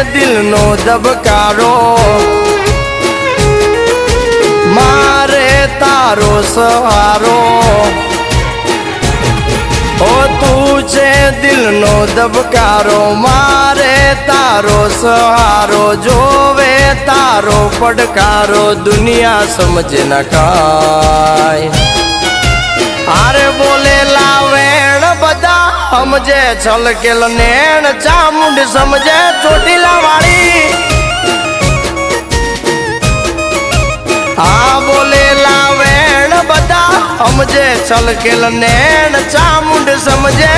દિલનો ધબકારો મારે તારો સહારો ઓ તું છે દિલનો ધબકારો મારે તારો સહારો જોવે તારો પડકારો દુનિયા સમજે ન કાય હારે બોલેલા વેણ બધા સમજે છલકેલ નેણ ચામુંડ સમજે ચોટીલા વાળી આ બોલેલા વેણ બધા સમજે છલકેલ નેણ ચામુંડ સમજે